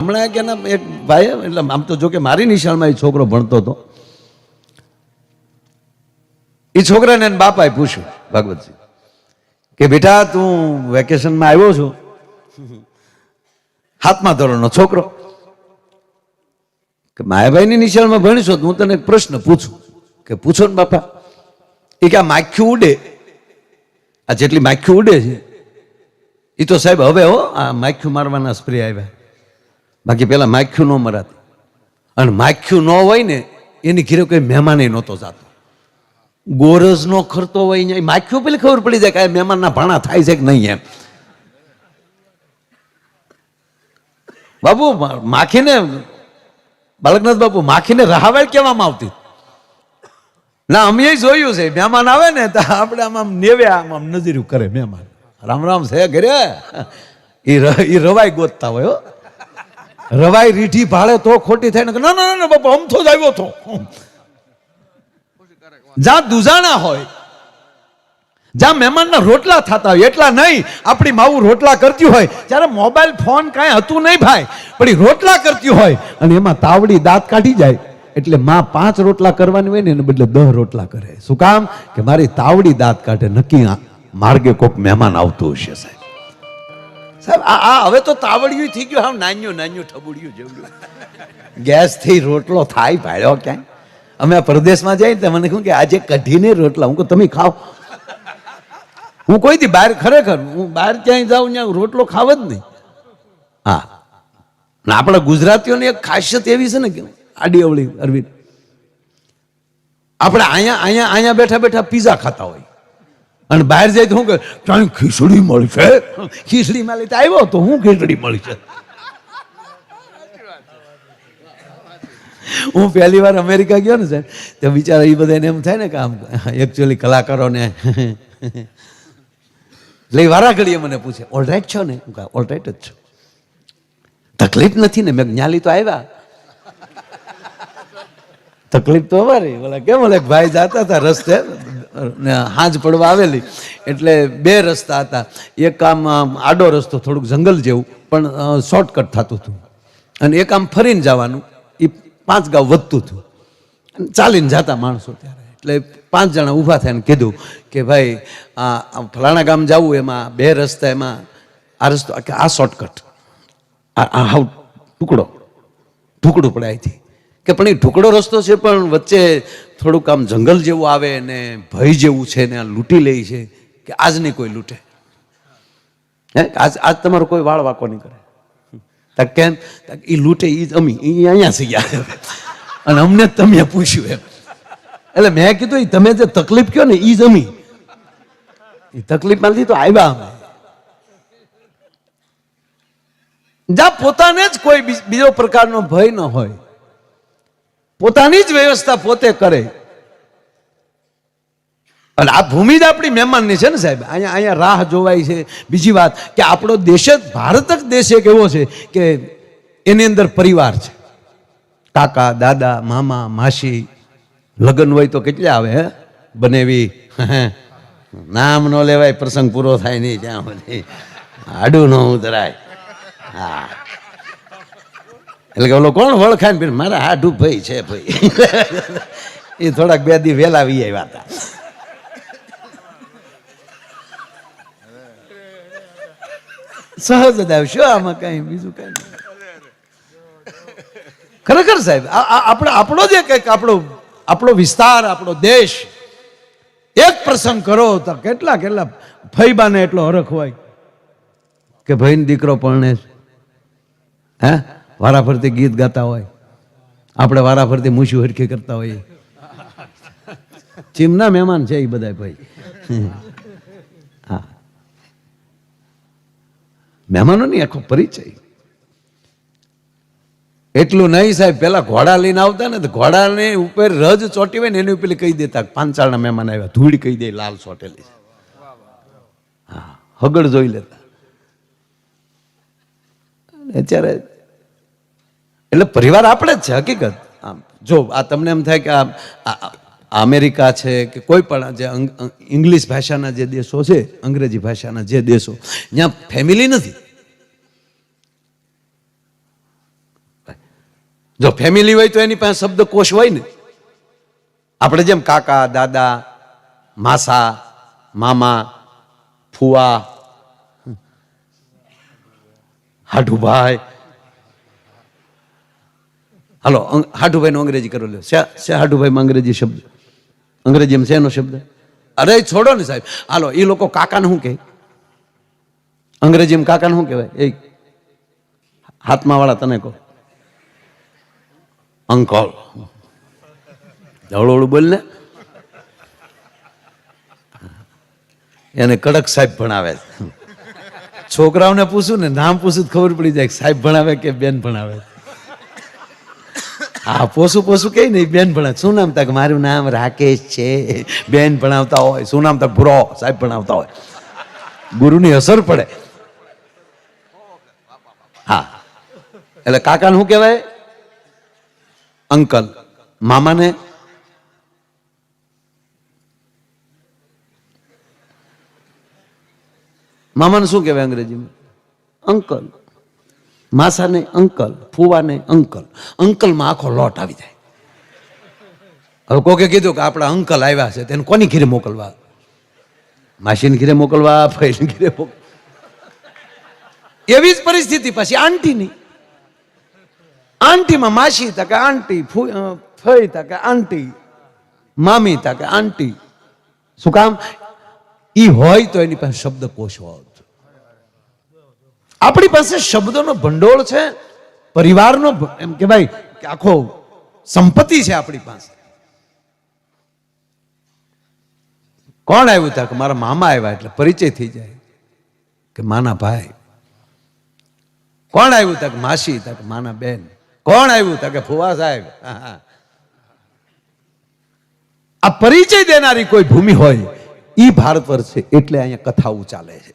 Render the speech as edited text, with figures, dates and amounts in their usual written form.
હમણાં કે એક ભાઈ, એટલે આમ તો જો કે મારી નિશાળમાં એ છોકરો ભણતો હતો, એ છોકરાને એના બાપાએ પૂછ્યું ભાગવતજી કે બેટા તું વેકેશનમાં આવ્યો છો, 7મા ધોરણનો છોકરો, કે માયાભાઈની નિશાળમાં ભણીશો તો હું તને એક પ્રશ્ન પૂછું. કે પૂછો ને બાપા. એ કે આ માખ્યું ઉડે, આ જેટલી માખ્યું ઉડે છે એ તો સાહેબ હવે આ માખ્યું મારવાના સ્પ્રે આવ્યા, બાકી પેલા માખ્યું ન મરાતી. અને માખ્યું ન હોય ને એની ઘીરે કોઈ મહેમાન નહોતો જાતો, ગોરજ નો ખરતો હોય ને માખ્યું પેલી ખબર પડી જાય કે આ મહેમાનના ભાણા થાય છે કે નહીં એમ. બાપુ માખીને, બાલકનાથ બાપુ, માખીને રાહવેલ કહેવામાં આવતી ના. અમે જોયું છે, મહેમાન આવે ને તો આપણે આમ નેવે આમ નજર્યું કરે મહેમાન, રામ રામ છે ઘરે, એ રવાઈ ગોતતા હોય. રવાઈ રીઢી ભાડે તો ખોટી થાય ને, ના ના ના બાપા અમથો જ આવ્યો હતો. જ્યાં દુજાણા હોય, જ્યાં મહેમાનના રોટલા થતા હોય, એટલા નહીં આપણી માવું રોટલા કરતી હોય, ત્યારે મોબાઈલ ફોન કાંઈ હતું નહીં ભાઈ, પણ એ રોટલા કરતી હોય અને એમાં તાવડી દાંત કાઢી જાય એટલે માં 5 રોટલા કરવાની હોય ને એને બદલે 10 રોટલા કરે. શું કામ? કે મારી તાવડી દાંત કાઢે, નક્કી માર્ગે કોક મહેમાન આવતું હશે. સાહેબ આ હવે તો તાવડિયું થઈ ગયું, હા નાન્યું નાન્યું ઠબુડિયું જેવડું. ગેસ થી રોટલો થાય ભાડ્યો ક્યાંય. અમે આ પરદેશમાં જઈએ તો મને કહું કે આજે કઢીને રોટલા, હું કહું તમે ખાઓ. હું કોઈ દી બહાર, ખરેખર હું બહાર ક્યાંય જાઉં ત્યાં રોટલો ખાવ જ નહીં. હા, આપણા ગુજરાતીઓની એક ખાસિયત એવી છે ને કે આડી અવળી અરવિંદ, આપણે અહીંયા બેઠા બેઠા પીઝા ખાતા હોય અને બહાર જાય તો હું કે ત્યાં ખીચડી મળી છે, ખીચડી માં લઈ આવ્યો તો હું ખીચડી મળી છે. હું પહેલી વાર અમેરિકા ગયો ને સાહેબ, તો બિચારા એ બધા એમ થાય ને કે આમ એકચ્યુઅલી કલાકારોને એટલે વારા ઘડીએ મને પૂછે ઓલરાઈટ છો ને? હું કહું ઓલરાઈટ જ છું, તકલીફ નથી ને? મેં ન્યાલી તો આવ્યા, તકલીફ તો અમારી. બોલા કેમ? બોલે ભાઈ જતા હતા રસ્તે ને હાંજ પડવા આવેલી, એટલે 2 રસ્તા હતા. એક આમ આડો રસ્તો થોડુંક જંગલ જેવું પણ શોર્ટકટ થતું હતું, અને એક આમ ફરીને જવાનું, એ 5 ગાંવ વધતું હતું, ચાલીને જતા માણસો. ત્યારે એટલે 5 જણા ઊભા થઈને કીધું કે ભાઈ આ ફલાણા ગામ જવું, એમાં 2 રસ્તા, એમાં આ રસ્તો, આ શોર્ટકટ, આ હાવ ઢુકડું પડે અહીંથી. કે પણ એ ઢુકડો રસ્તો છે પણ વચ્ચે થોડુંક આમ જંગલ જેવું આવે ને ભય જેવું છે ને, આ લૂંટી લે છે. કે આજ નહીં કોઈ લૂંટે, હે આજ તમારો કોઈ વાળ વાકો નહીં કરે. કેમ? એ લૂંટે એ જ અમી, એ અહીંયા થઈ ગયા અને અમને તમે પૂછ્યું એમ. એટલે મેં કીધું તમે જે તકલીફ કયો ને એ જ અમી, એ તકલીફ માંથી તો આવ્યા અમે. જ્યાં પોતાને જ કોઈ બીજો પ્રકારનો ભય ન હોય, પોતાની જ વ્યવસ્થા પોતે કરે. અને આ ભૂમિ જ આપણી મહેમાનની છે ને સાહેબ. અહીંયા રાહ જોવાય છે. બીજી વાત કે આપણો દેશ જ, ભારત જ દેશ એક એવો છે કે એની અંદર પરિવાર છે, કાકા દાદા મામા માસી, લગ્ન હોય તો કેટલા આવે, હે બનેવી, નામ ન લેવાય, પ્રસંગ પૂરો થાય નહીં ત્યાં સુધી આડું ન ઉતરાય. હા, એટલે કે ઓલો કોણ વળખાય ને, મારા હાડું ભાઈ છે ભાઈ, એ થોડાક 2 દી વહેલા વી આવ્યા હતા. સહજ જ આવશો, આમાં કઈ બીજું કઈ નહીં. ખરેખર સાહેબ આપણો જે કંઈક આપણો વિસ્તાર, આપણો દેશ, એક પ્રસંગ કરો તો કેટલા ફઈબાને એટલો હરખ હોય કે ભાઈનો દીકરો પરણે, હે વારાફરતી ગીત ગાતા હોય, આપણે વારાફરતી મૂછું હરખી કરતા હોઈએ. ચીમના મહેમાન છે એ બધા ભાઈ. હા, મહેમાનોની આખો પરિચય. એટલું નહીં સાહેબ, પેલા ઘોડા લઈને આવતા ને તો ઘોડાને ઉપર રજ ચોટી હોય ને એની ઉપર કહી દેતા 5 ચાળના મહેમાન આવ્યા, ધૂળ કહી દે લાલ ચોટેલી. હા, હગડ જોઈ લેતા. અત્યારે એટલે પરિવાર આપણે જ છે હકીકત. આમ જો આ તમને એમ થાય કે આ અમેરિકા છે કે કોઈ પણ જે ઇંગ્લિશ ભાષાના જે દેશો છે, અંગ્રેજી ભાષાના જે દેશો, ત્યાં ફેમિલી નથી. જો ફેમિલી હોય તો એની પાસે શબ્દકોશ હોય ને. આપણે જેમ કાકા, દાદા, માસા, મામા, ફુવા, હાડુભાઈ. હાલો હાડુભાઈ નો અંગ્રેજી કરો લ્યો. શે હાડુભાઈ અંગ્રેજી શબ્દ, અંગ્રેજીમાં શેનો શબ્દ? અરે છોડો ને સાહેબ. હાલો એ લોકો કાકાને શું કહે? અંગ્રેજીમાં કાકાને શું કહેવાય? એ હાથમાં વાળા તને કહો. અંકલ. હળવું બોલ ને. એને કડક સાહેબ ભણાવે. છોકરાઓને પૂછું ને, નામ પૂછું ખબર પડી જાય સાહેબ ભણાવે કે બેન ભણાવે. હા પોસું કઈ નહીં, બેન ભણાવે. શું નામ તક? મારું નામ રાકેશ છે. બેન ભણાવતા હોય. શું નામ તક? ભૂરો. સાહેબ ભણાવતા હોય. ગુરુની અસર પડે. હા એટલે કાકાને શું કહેવાય? અંકલ. મામાને? મામાને શું કહેવાય અંગ્રેજીમાં? અંકલ. માસાને અંકલ, ફુવાને અંકલ. અંકલમાં આખો લોટ આવી જાય. હવે કોકે કીધું કે આપણા અંકલ આવ્યા છે, તેને કોની ઘીરે મોકલવા? માસીને ઘીરે મોકલવા, ફઈને ઘીરે મોકલવા. એવી જ પરિસ્થિતિ પછી આંટીની. આંટીમાં માસી તકે આંટી, ફઈ તકે આંટી, મામી તકે આંટી. શું કામ? ઈ હોય તો એની પાસે શબ્દકોશ હોત. આપણી પાસે શબ્દોનો ભંડોળ છે, પરિવારનો એમ કહેવાય કે આખો સંપત્તિ છે આપણી પાસે. કોણ આવ્યું તા? કે મારા મામા આવ્યા એટલે પરિચય થઈ જાય કે માના ભાઈ. કોણ આવ્યું તા? કે માસી. તા કે માના બેન. કોણ આવ્યું તા? કે ફુવા સાહેબ. આ પરિચય દેનારી કોઈ ભૂમિ હોય ઈ ભારત વર્ષ છે, એટલે અહીંયા કથાઓ ચાલે છે.